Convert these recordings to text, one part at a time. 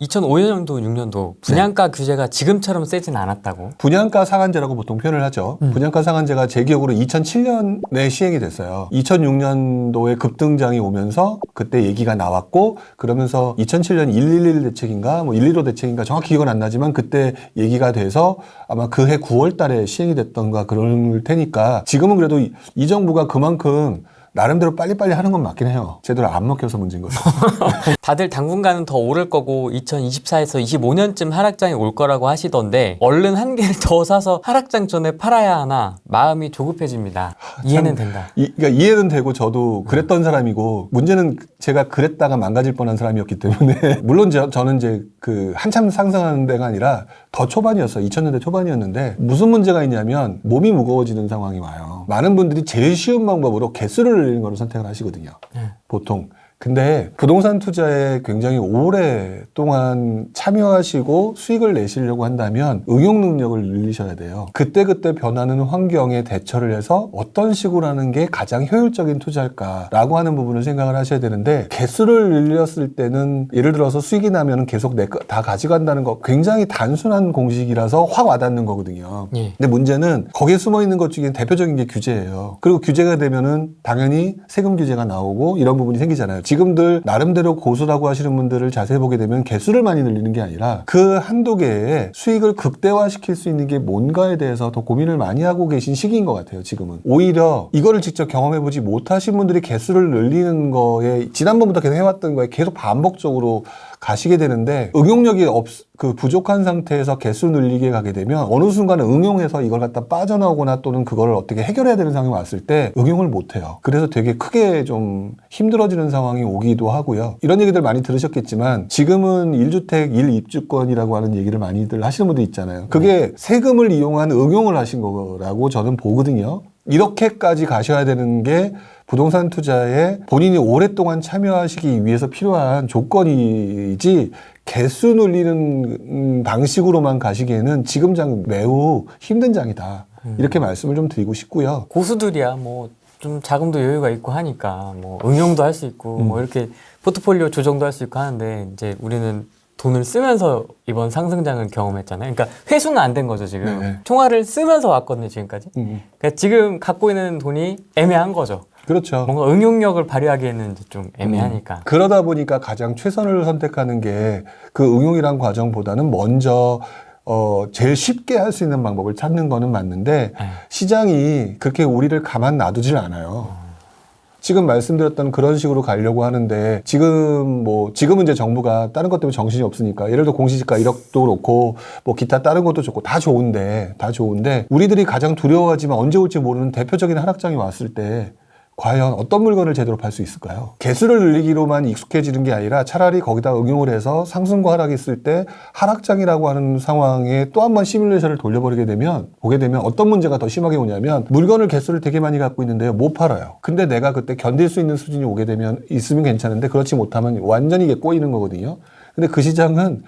2005년도, 6년도 분양가 규제가 지금처럼 세진 않았다고. 분양가 상한제라고 보통 표현을 하죠. 분양가 상한제가 제 기억으로 2007년에 시행이 됐어요. 2006년도에 급등장이 오면서 그때 얘기가 나왔고, 그러면서 2007년 111 대책인가 뭐 115 대책인가 정확히 기억은 안 나지만 그때 얘기가 돼서 아마 그해 9월 달에 시행이 됐던가 그럴 테니까, 지금은 그래도 이 정부가 그만큼 나름대로 빨리빨리 하는 건 맞긴 해요. 제대로 안 먹혀서 문제인 거죠. 다들 당분간은 더 오를 거고 2024에서 25년쯤 하락장이 올 거라고 하시던데, 얼른 한 개를 더 사서 하락장 전에 팔아야 하나 마음이 조급해집니다. 이해는 된다. 그러니까 이해는 되고 저도 그랬던 사람이고, 문제는 제가 그랬다가 망가질 뻔한 사람이었기 때문에 물론 저는 이제 그 한참 상승하는 데가 아니라 더 초반이었어요. 2000년대 초반이었는데 무슨 문제가 있냐면 몸이 무거워지는 상황이 와요. 많은 분들이 제일 쉬운 방법으로 개수를 늘리는 걸 선택을 하시거든요. 보통. 근데 부동산 투자에 굉장히 오랫동안 참여하시고 수익을 내시려고 한다면 응용 능력을 늘리셔야 돼요. 그때그때 변하는 환경에 대처를 해서 어떤 식으로 하는 게 가장 효율적인 투자일까라고 하는 부분을 생각을 하셔야 되는데, 개수를 늘렸을 때는 예를 들어서 수익이 나면 계속 내 거 다 가져간다는 거 굉장히 단순한 공식이라서 확 와닿는 거거든요. 근데 문제는 거기에 숨어 있는 것 중에 대표적인 게 규제예요. 그리고 규제가 되면은 당연히 세금 규제가 나오고 이런 부분이 생기잖아요. 지금들 나름대로 고수라고 하시는 분들을 자세히 보게 되면 개수를 많이 늘리는 게 아니라 그 한두 개의 수익을 극대화시킬 수 있는 게 뭔가에 대해서 더 고민을 많이 하고 계신 시기인 것 같아요. 지금은 오히려 이거를 직접 경험해보지 못하신 분들이 개수를 늘리는 거에, 지난번부터 계속 해왔던 거에 계속 반복적으로 가시게 되는데, 응용력이 부족한 상태에서 개수 늘리게 가게 되면 어느 순간에 응용해서 이걸 갖다 빠져나오거나 또는 그걸 어떻게 해결해야 되는 상황이 왔을 때 응용을 못해요. 그래서 되게 크게 좀 힘들어지는 상황이 오기도 하고요. 이런 얘기들 많이 들으셨겠지만 지금은 1주택 1입주권이라고 하는 얘기를 많이들 하시는 분들 있잖아요. 그게 세금을 이용한 응용을 하신 거라고 저는 보거든요. 이렇게까지 가셔야 되는 게 부동산 투자에 본인이 오랫동안 참여하시기 위해서 필요한 조건이지, 개수 늘리는 방식으로만 가시기에는 지금 장 매우 힘든 장이다. 이렇게 말씀을 좀 드리고 싶고요. 고수들이야 뭐 좀 자금도 여유가 있고 하니까 뭐 응용도 할 수 있고 뭐 이렇게 포트폴리오 조정도 할 수 있고 하는데, 이제 우리는 돈을 쓰면서 이번 상승장을 경험했잖아요. 그러니까 회수는 안 된 거죠, 지금. 네. 총알을 쓰면서 왔거든요, 지금까지. 그러니까 지금 갖고 있는 돈이 애매한 거죠. 그렇죠. 뭔가 응용력을 발휘하기에는 이제 좀 애매하니까. 그러다 보니까 가장 최선을 선택하는 게 그 응용이란 과정보다는 먼저 제일 쉽게 할 수 있는 방법을 찾는 거는 맞는데, 시장이 그렇게 우리를 가만 놔두질 않아요. 지금 말씀드렸던 그런 식으로 가려고 하는데, 지금은 이제 정부가 다른 것 때문에 정신이 없으니까, 예를 들어 공시지가 1억도 그렇고 뭐 기타 다른 것도 좋고 다 좋은데 우리들이 가장 두려워하지만 언제 올지 모르는 대표적인 하락장이 왔을 때 과연 어떤 물건을 제대로 팔 수 있을까요? 개수를 늘리기로만 익숙해지는 게 아니라 차라리 거기다 응용을 해서 상승과 하락이 있을 때 하락장이라고 하는 상황에 또 한 번 시뮬레이션을 돌려보게 되면 어떤 문제가 더 심하게 오냐면, 물건을 개수를 되게 많이 갖고 있는데요, 못 팔아요. 근데 내가 그때 견딜 수 있는 수준이 오게 되면 있으면 괜찮은데, 그렇지 못하면 완전히 이게 꼬이는 거거든요. 근데 그 시장은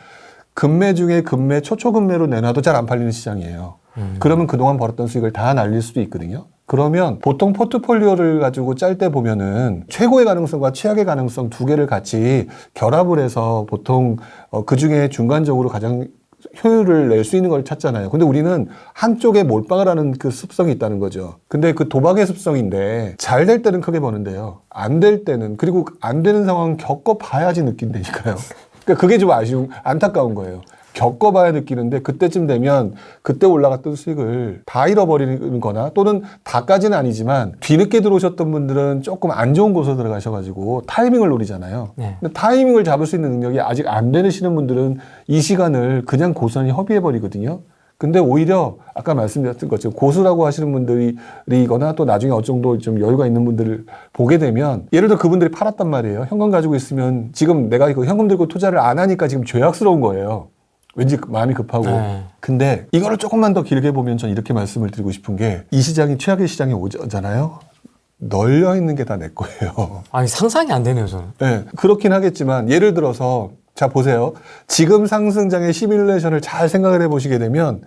급매 중에 급매, 초초급매로 내놔도 잘 안 팔리는 시장이에요. 그러면 그동안 벌었던 수익을 다 날릴 수도 있거든요. 그러면 보통 포트폴리오를 가지고 짤 때 보면은 최고의 가능성과 최악의 가능성 두 개를 같이 결합을 해서 보통 그 중에 중간적으로 가장 효율을 낼 수 있는 걸 찾잖아요. 근데 우리는 한쪽에 몰빵을 하는 그 습성이 있다는 거죠. 근데 그 도박의 습성인데, 잘 될 때는 크게 버는데요, 안 될 때는, 그리고 안 되는 상황 겪어봐야지 느낀다니까요. 그러니까 그게 좀 안타까운 거예요. 겪어봐야 느끼는데, 그때쯤 되면 그때 올라갔던 수익을 다 잃어버리는 거나, 또는 다까지는 아니지만 뒤늦게 들어오셨던 분들은 조금 안 좋은 곳으로 들어가셔가지고 타이밍을 노리잖아요. 근데 타이밍을 잡을 수 있는 능력이 아직 안 되시는 분들은 이 시간을 그냥 고스란히 허비해버리거든요. 근데 오히려 아까 말씀드렸던 것처럼 고수라고 하시는 분들이거나 또 나중에 어느 정도 좀 여유가 있는 분들을 보게 되면, 예를 들어 그분들이 팔았단 말이에요. 현금 가지고 있으면 지금 내가 이거 현금 들고 투자를 안 하니까 지금 죄악스러운 거예요. 왠지 마음이 급하고. 근데 이거를 조금만 더 길게 보면 전 이렇게 말씀을 드리고 싶은 게, 이 시장이 최악의 시장이 오잖아요. 널려 있는 게 다 내 거예요. 아니, 상상이 안 되네요, 저는. 네, 그렇긴 하겠지만, 예를 들어서 자 보세요. 지금 상승장의 시뮬레이션을 잘 생각을 해보시게 되면,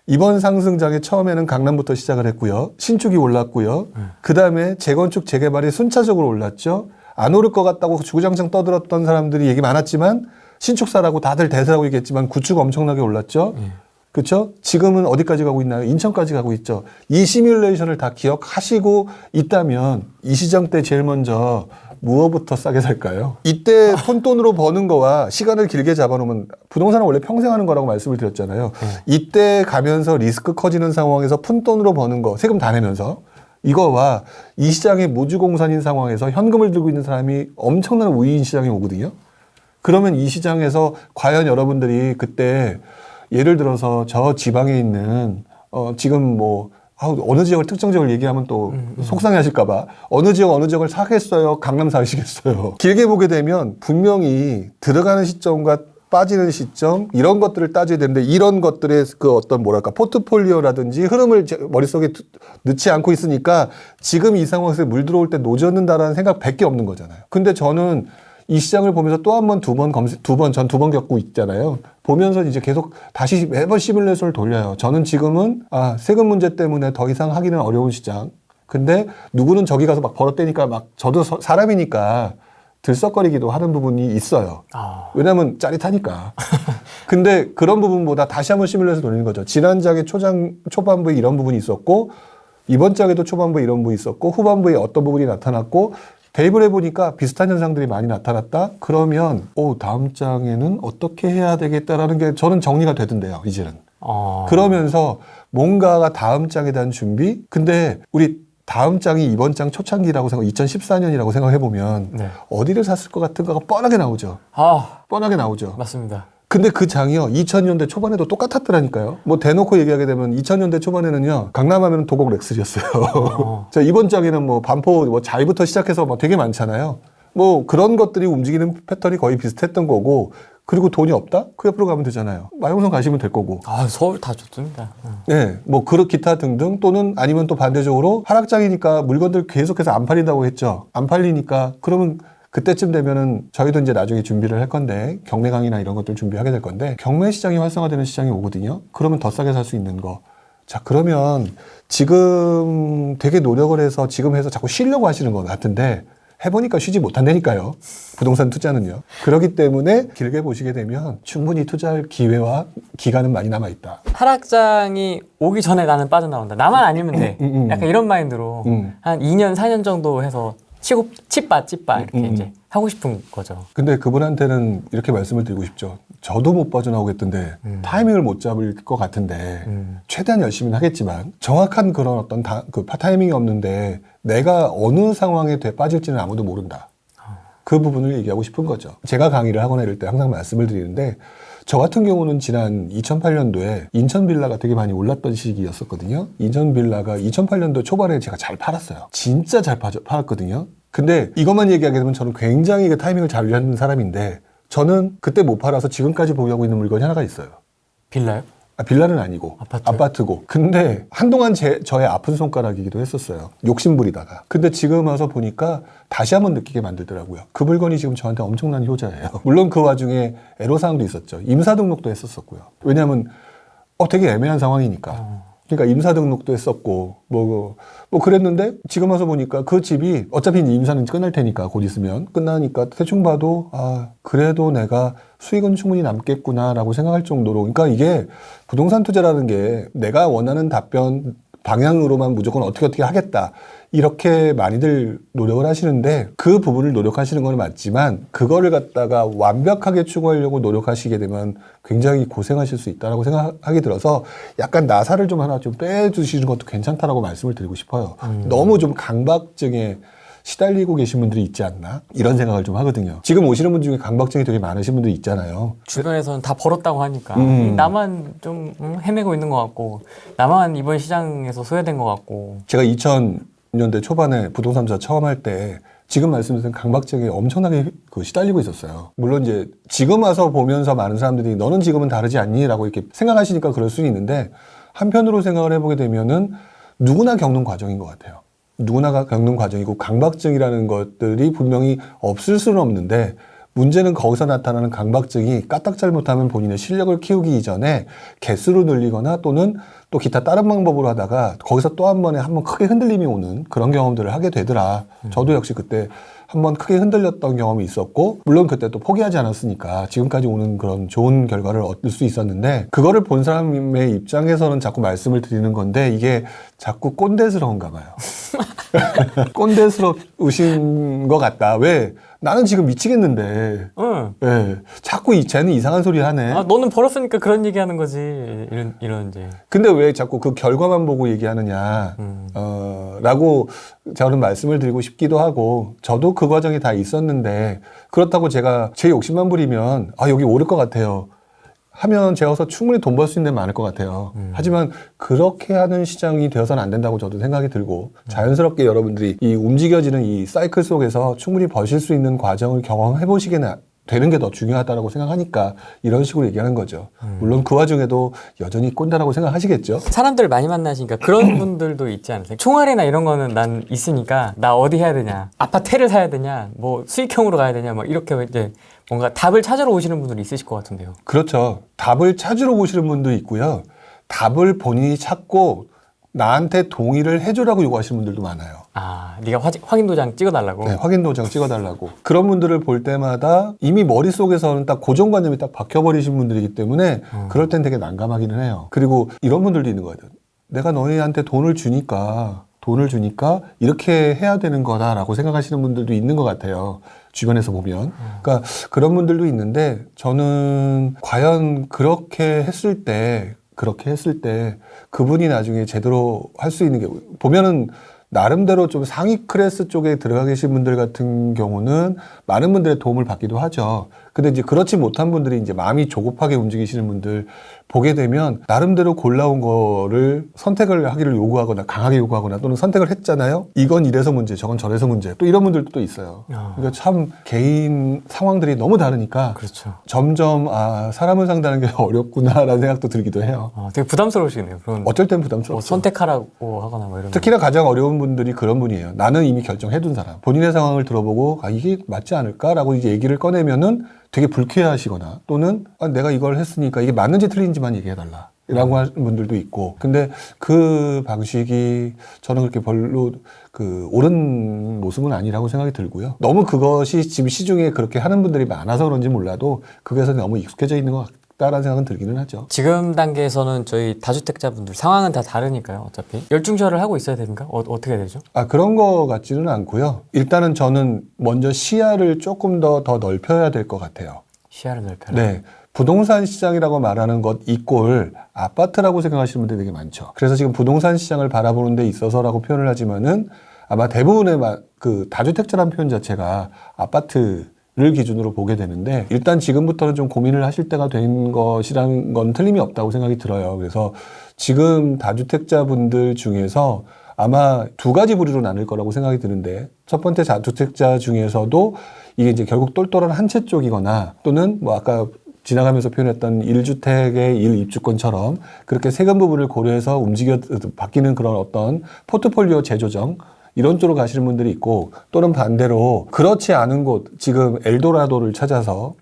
이번 상승장에 처음에는 강남부터 시작을 했고요. 신축이 올랐고요. 그 다음에 재건축, 재개발이 순차적으로 올랐죠. 안 오를 것 같다고 주구장창 떠들었던 사람들이 얘기 많았지만 신축사라고 다들 대세라고 얘기했지만 구축 엄청나게 올랐죠. 그렇죠? 지금은 어디까지 가고 있나요? 인천까지 가고 있죠. 이 시뮬레이션을 다 기억하시고 있다면 이 시장 때 제일 먼저 무엇부터 싸게 살까요? 이때 푼돈으로 버는 거와 시간을 길게 잡아놓으면 부동산은 원래 평생 하는 거라고 말씀을 드렸잖아요. 이때 가면서 리스크 커지는 상황에서 푼돈으로 버는 거, 세금 다 내면서 이거와 이 시장의 무주공산인 상황에서 현금을 들고 있는 사람이 엄청난 우위인 시장에 오거든요. 그러면 이 시장에서 과연 여러분들이 그때 예를 들어서 저 지방에 있는 지금 뭐 어느 지역을 특정 지역을 얘기하면 또 속상해 하실까봐 어느 지역을 사겠어요? 강남 사시겠어요? 길게 보게 되면 분명히 들어가는 시점과 빠지는 시점 이런 것들을 따져야 되는데 이런 것들의 그 어떤 뭐랄까 포트폴리오라든지 흐름을 제 머릿속에 넣지 않고 있으니까 지금 이 상황에서 물 들어올 때 노젓는다라는 생각밖에 없는 거잖아요. 근데 저는 이 시장을 보면서 또 한 번, 두 번, 전 두 번 겪고 있잖아요. 보면서 이제 계속 다시 매번 시뮬레이션을 돌려요. 저는 지금은, 세금 문제 때문에 더 이상 하기는 어려운 시장. 근데 누구는 저기 가서 막 벌었대니까 막 저도 사람이니까 들썩거리기도 하는 부분이 있어요. 왜냐면 짜릿하니까. 근데 그런 부분보다 다시 한번 시뮬레이션 돌리는 거죠. 지난 장의 초반부에 이런 부분이 있었고, 이번 장에도 초반부에 이런 부분이 있었고, 후반부에 어떤 부분이 나타났고, 대입을 해보니까 비슷한 현상들이 많이 나타났다? 그러면 다음 장에는 어떻게 해야 되겠다라는 게 저는 정리가 되던데요, 이제는. 그러면서 뭔가가 다음 장에 대한 준비? 근데 우리 다음 장이 이번 장 초창기라고 2014년이라고 생각해보면 어디를 샀을 것 같은 거가 뻔하게 나오죠. 뻔하게 나오죠. 맞습니다. 근데 그 장이요, 2000년대 초반에도 똑같았더라니까요. 뭐 대놓고 얘기하게 되면 2000년대 초반에는요, 강남 하면 도곡 렉슬이었어요. 자, 이번 장에는 뭐 반포, 뭐 자이부터 시작해서 뭐 되게 많잖아요. 뭐 그런 것들이 움직이는 패턴이 거의 비슷했던 거고, 그리고 돈이 없다? 그 옆으로 가면 되잖아요. 마용선 가시면 될 거고. 서울 다 좋습니다. 네, 뭐 기타 등등 또는 아니면 또 반대적으로 하락장이니까 물건들 계속해서 안 팔린다고 했죠. 안 팔리니까 그러면 그때쯤 되면은 저희도 이제 나중에 준비를 할 건데 경매 강의나 이런 것들 준비하게 될 건데 경매 시장이 활성화되는 시장이 오거든요. 그러면 더 싸게 살 수 있는 거. 자, 그러면 지금 되게 노력을 해서 지금 해서 자꾸 쉬려고 하시는 것 같은데 해보니까 쉬지 못한다니까요. 부동산 투자는요. 그렇기 때문에 길게 보시게 되면 충분히 투자할 기회와 기간은 많이 남아있다. 하락장이 오기 전에 나는 빠져나온다. 나만 아니면 돼. 약간 이런 마인드로 한 2년, 4년 정도 해서 칩바 이렇게 이제 하고 싶은 거죠. 근데 그분한테는 이렇게 말씀을 드리고 싶죠. 저도 못 빠져나오겠던데 타이밍을 못 잡을 것 같은데 최대한 열심히 하겠지만 정확한 그런 어떤 타이밍이 없는데 내가 어느 상황에 빠질지는 아무도 모른다. 그 부분을 얘기하고 싶은 거죠. 제가 강의를 하거나 이럴 때 항상 말씀을 드리는데 저 같은 경우는 지난 2008년도에 인천 빌라가 되게 많이 올랐던 시기였었거든요. 인천 빌라가 2008년도 초반에 제가 잘 팔았어요. 진짜 잘 팔았거든요. 근데 이것만 얘기하게 되면 저는 굉장히 그 타이밍을 잘 잡는 사람인데 저는 그때 못 팔아서 지금까지 보유하고 있는 물건이 하나가 있어요. 빌라요? 빌라는 아니고 아파트고. 근데 한동안 저의 아픈 손가락이기도 했었어요. 욕심부리다가. 근데 지금 와서 보니까 다시 한번 느끼게 만들더라고요. 그 물건이 지금 저한테 엄청난 효자예요. 물론 그 와중에 애로사항도 있었죠. 임사등록도 했었고요. 왜냐하면 되게 애매한 상황이니까. 그러니까 임사등록도 했었고 뭐 그랬는데 지금 와서 보니까 그 집이 어차피 이제 임사는 끝날 테니까 곧 있으면 끝나니까 대충 봐도 그래도 내가 수익은 충분히 남겠구나라고 생각할 정도로 그러니까 이게 부동산 투자라는 게 내가 원하는 답변 방향으로만 무조건 어떻게 하겠다 이렇게 많이들 노력을 하시는데 그 부분을 노력하시는 건 맞지만 그거를 갖다가 완벽하게 추구하려고 노력하시게 되면 굉장히 고생하실 수 있다라고 생각하게 들어서 약간 나사를 좀 하나 좀 빼주시는 것도 괜찮다라고 말씀을 드리고 싶어요. 너무 좀 강박증에 시달리고 계신 분들이 있지 않나 이런 생각을 좀 하거든요. 지금 오시는 분 중에 강박증이 되게 많으신 분들이 있잖아요. 주변에서는 다 벌었다고 하니까 나만 좀 헤매고 있는 것 같고 나만 이번 시장에서 소외된 것 같고. 제가 2000년대 초반에 부동산 투자 처음 할 때 지금 말씀드린 강박증에 엄청나게 시달리고 있었어요. 물론 이제 지금 와서 보면서 많은 사람들이 너는 지금은 다르지 않니? 라고 이렇게 생각하시니까 그럴 수는 있는데 한편으로 생각을 해보게 되면은 누구나 겪는 과정인 것 같아요. 누구나가 겪는 과정이고 강박증이라는 것들이 분명히 없을 수는 없는데 문제는 거기서 나타나는 강박증이 까딱 잘못하면 본인의 실력을 키우기 이전에 개수로 늘리거나 또는 또 기타 다른 방법으로 하다가 거기서 또 한 번에 크게 흔들림이 오는 그런 경험들을 하게 되더라. 저도 역시 그때 한번 크게 흔들렸던 경험이 있었고, 물론 그때 또 포기하지 않았으니까 지금까지 오는 그런 좋은 결과를 얻을 수 있었는데, 그거를 본 사람의 입장에서는 자꾸 말씀을 드리는 건데 이게 자꾸 꼰대스러운가 봐요. 꼰대스러우신 것 같다. 왜? 나는 지금 미치겠는데. 응. 예. 자꾸 쟤는 이상한 소리 하네. 아, 너는 벌었으니까 그런 얘기하는 거지. 이런 이제. 근데 왜 자꾸 그 결과만 보고 얘기하느냐, 라고 저는 말씀을 드리고 싶기도 하고, 저도 그 과정이 다 있었는데, 그렇다고 제가 제 욕심만 부리면, 아, 여기 오를 것 같아요. 하면 제가 서 충분히 돈 벌 수 있는 데 많을 것 같아요. 하지만 그렇게 하는 시장이 되어서는 안 된다고 저도 생각이 들고, 자연스럽게 여러분들이 이 움직여지는 이 사이클 속에서 충분히 버실 수 있는 과정을 경험해 보시게나 되는 게 더 중요하다고 생각하니까 이런 식으로 얘기하는 거죠. 물론 그 와중에도 여전히 꼰대라고 생각하시겠죠. 사람들을 많이 만나시니까 그런 분들도 있지 않으세요? 총알이나 이런 거는 난 있으니까 나 어디 해야 되냐, 아파트를 사야 되냐, 뭐 수익형으로 가야 되냐, 뭐 이렇게 이제 뭔가 답을 찾으러 오시는 분들이 있으실 것 같은데요. 그렇죠. 답을 찾으러 오시는 분도 있고요. 답을 본인이 찾고 나한테 동의를 해주라고 요구하시는 분들도 많아요. 아, 네가 확인 도장 찍어달라고. 네, 확인 도장 찍어달라고. 그런 분들을 볼 때마다 이미 머릿속에서는 딱 고정관념이 딱 박혀버리신 분들이기 때문에 그럴 땐 되게 난감하기는 해요. 그리고 이런 분들도 있는 거예요. 내가 너희한테 돈을 주니까 이렇게 해야 되는 거다라고 생각하시는 분들도 있는 것 같아요. 주변에서 보면. 그러니까 그런 분들도 있는데, 저는 과연 그렇게 했을 때 그분이 나중에 제대로 할 수 있는 게, 보면은 나름대로 좀 상위 클래스 쪽에 들어가 계신 분들 같은 경우는 많은 분들의 도움을 받기도 하죠. 근데 이제 그렇지 못한 분들이 이제 마음이 조급하게 움직이시는 분들 보게 되면 나름대로 골라온 거를 선택을 하기를 요구하거나 강하게 요구하거나, 또는 선택을 했잖아요. 이건 이래서 문제, 저건 저래서 문제. 또 이런 분들도 또 있어요. 그러니까 참 개인 상황들이 너무 다르니까 그렇죠. 점점 사람을 상대하는 게 어렵구나라는 생각도 들기도 해요. 되게 부담스러우시네요. 그런 어쩔 땐 부담스럽죠. 뭐 선택하라고 하거나 뭐 이런. 특히나 가장 어려운 분들이 그런 분이에요. 나는 이미 결정해둔 사람. 본인의 상황을 들어보고 이게 맞지 않을까라고 이제 얘기를 꺼내면은 되게 불쾌하시거나, 또는 내가 이걸 했으니까 이게 맞는지 틀린지만 얘기해달라 라고 하는 분들도 있고. 근데 그 방식이 저는 그렇게 별로 옳은 모습은 아니라고 생각이 들고요. 너무 그것이 지금 시중에 그렇게 하는 분들이 많아서 그런지 몰라도 그게서 너무 익숙해져 있는 것 같다라는 생각은 들기는 하죠. 지금 단계에서는 저희 다주택자분들 상황은 다 다르니까요. 어차피 열중셔를 하고 있어야 됩니까? 어떻게 되죠? 그런 거 같지는 않고요. 일단은 저는 먼저 시야를 조금 더 넓혀야 될 것 같아요. 시야를 넓혀라. 네. 부동산 시장이라고 말하는 것 이꼴 아파트라고 생각하시는 분들이 되게 많죠. 그래서 지금 부동산 시장을 바라보는 데 있어서라고 표현을 하지만은, 아마 대부분의 그 다주택자라는 표현 자체가 아파트를 기준으로 보게 되는데, 일단 지금부터는 좀 고민을 하실 때가 된 것이라는 건 틀림이 없다고 생각이 들어요. 그래서 지금 다주택자분들 중에서 아마 두 가지 부류로 나눌 거라고 생각이 드는데, 첫 번째 다주택자 중에서도 이게 이제 결국 똘똘한 한 채 쪽이거나, 또는 뭐 아까 지나가면서 표현했던 1주택의 1입주권처럼 그렇게 세금 부분을 고려해서 바뀌는 그런 어떤 포트폴리오 재조정, 이런 쪽으로 가시는 분들이 있고, 또는 반대로 그렇지 않은 곳, 지금 엘도라도를 찾아서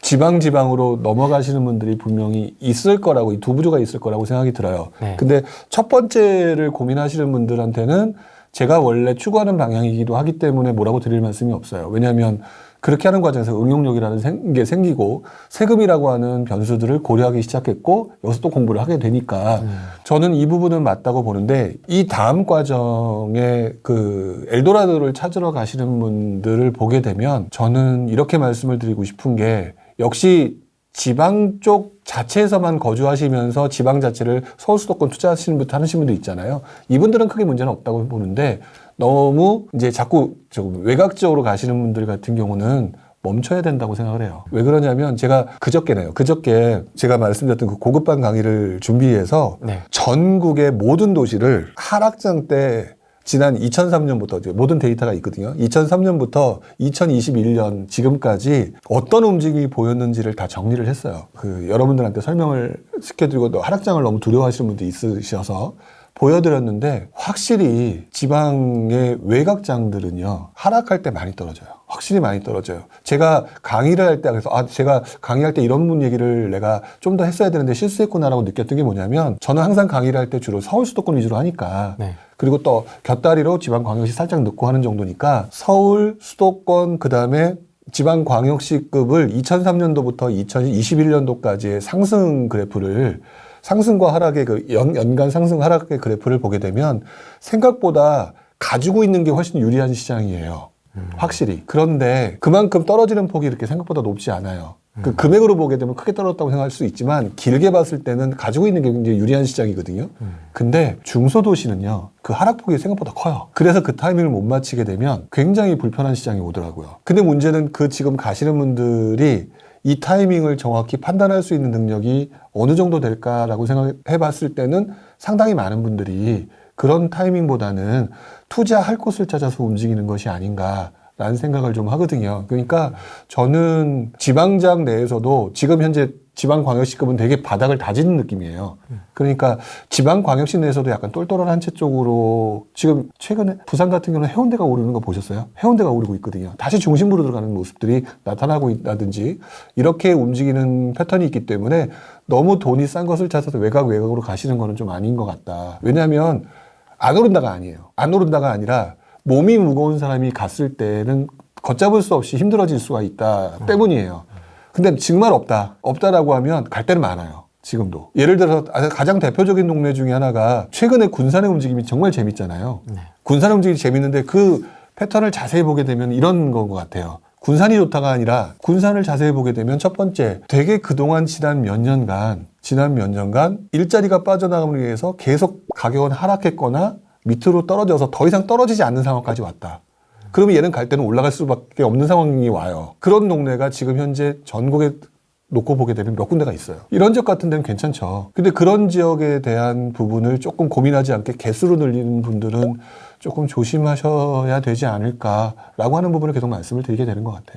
지방으로 넘어가시는 분들이 분명히 있을 거라고, 이 두 부류가 있을 거라고 생각이 들어요. 네. 근데 첫 번째를 고민하시는 분들한테는 제가 원래 추구하는 방향이기도 하기 때문에 뭐라고 드릴 말씀이 없어요. 왜냐하면 그렇게 하는 과정에서 응용력이라는 게 생기고, 세금이라고 하는 변수들을 고려하기 시작했고, 여기서 또 공부를 하게 되니까 저는 이 부분은 맞다고 보는데, 이 다음 과정에 그 엘도라도를 찾으러 가시는 분들을 보게 되면 저는 이렇게 말씀을 드리고 싶은 게, 역시 지방 쪽 자체에서만 거주하시면서 지방 자체를 서울 수도권 투자하시는 분도 있잖아요. 이분들은 크게 문제는 없다고 보는데, 너무 이제 자꾸 좀 외곽적으로 가시는 분들 같은 경우는 멈춰야 된다고 생각을 해요. 왜 그러냐면, 제가 그저께 제가 말씀드렸던 그 고급반 강의를 준비해서 네. 전국의 모든 도시를 하락장 때 지난 2003년부터 모든 데이터가 있거든요. 2003년부터 2021년 지금까지 어떤 움직임이 보였는지를 다 정리를 했어요. 여러분들한테 설명을 시켜드리고, 또 하락장을 너무 두려워하시는 분들이 있으셔서 보여드렸는데, 확실히 지방의 외곽장들은요, 하락할 때 많이 떨어져요. 확실히 많이 떨어져요. 제가 강의를 할 때, 그래서 제가 강의할 때 이런 분 얘기를 내가 좀 더 했어야 되는데 실수했구나라고 느꼈던 게 뭐냐면, 저는 항상 강의를 할 때 주로 서울 수도권 위주로 하니까, 네. 그리고 또 곁다리로 지방광역시 살짝 넣고 하는 정도니까, 서울 수도권 그다음에 지방광역시급을 2003년도부터 2021년도까지의 상승 그래프를, 상승과 하락의 연간 상승 하락의 그래프를 보게 되면 생각보다 가지고 있는 게 훨씬 유리한 시장이에요. 확실히. 그런데 그만큼 떨어지는 폭이 이렇게 생각보다 높지 않아요. 그 금액으로 보게 되면 크게 떨어졌다고 생각할 수 있지만, 길게 봤을 때는 가지고 있는 게 굉장히 유리한 시장이거든요. 근데 중소도시는요, 그 하락폭이 생각보다 커요. 그래서 그 타이밍을 못 맞추게 되면 굉장히 불편한 시장이 오더라고요. 근데 문제는 그 지금 가시는 분들이 이 타이밍을 정확히 판단할 수 있는 능력이 어느 정도 될까라고 생각해 봤을 때는 상당히 많은 분들이 그런 타이밍보다는 투자할 곳을 찾아서 움직이는 것이 아닌가라는 생각을 좀 하거든요. 그러니까 저는 지방장 내에서도 지금 현재 지방광역시급은 되게 바닥을 다지는 느낌이에요. 그러니까 지방광역시 내에서도 약간 똘똘한 한 채 쪽으로, 지금 최근에 부산 같은 경우는 해운대가 오르는 거 보셨어요? 해운대가 오르고 있거든요. 다시 중심부로 들어가는 모습들이 나타나고 있다든지 이렇게 움직이는 패턴이 있기 때문에 너무 돈이 싼 것을 찾아서 외곽으로 가시는 거는 좀 아닌 것 같다. 왜냐하면 안 오른다가 아니에요. 안 오른다가 아니라 몸이 무거운 사람이 갔을 때는 걷잡을 수 없이 힘들어질 수가 있다 때문이에요. 근데 정말 없다라고 하면 갈 데는 많아요. 지금도. 예를 들어서 가장 대표적인 동네 중에 하나가, 최근에 군산의 움직임이 정말 재밌잖아요. 네. 군산의 움직임이 재밌는데 그 패턴을 자세히 보게 되면 이런 건 것 같아요. 군산이 좋다가 아니라, 군산을 자세히 보게 되면 첫 번째, 되게 그동안 지난 몇 년간 일자리가 빠져나감을 위해서 계속 가격은 하락했거나 밑으로 떨어져서 더 이상 떨어지지 않는 상황까지 왔다. 그러면 얘는 갈 때는 올라갈 수밖에 없는 상황이 와요. 그런 동네가 지금 현재 전국에 놓고 보게 되면 몇 군데가 있어요. 이런 지역 같은 데는 괜찮죠. 근데 그런 지역에 대한 부분을 조금 고민하지 않게 개수로 늘리는 분들은 조금 조심하셔야 되지 않을까라고 하는 부분을 계속 말씀을 드리게 되는 것 같아요.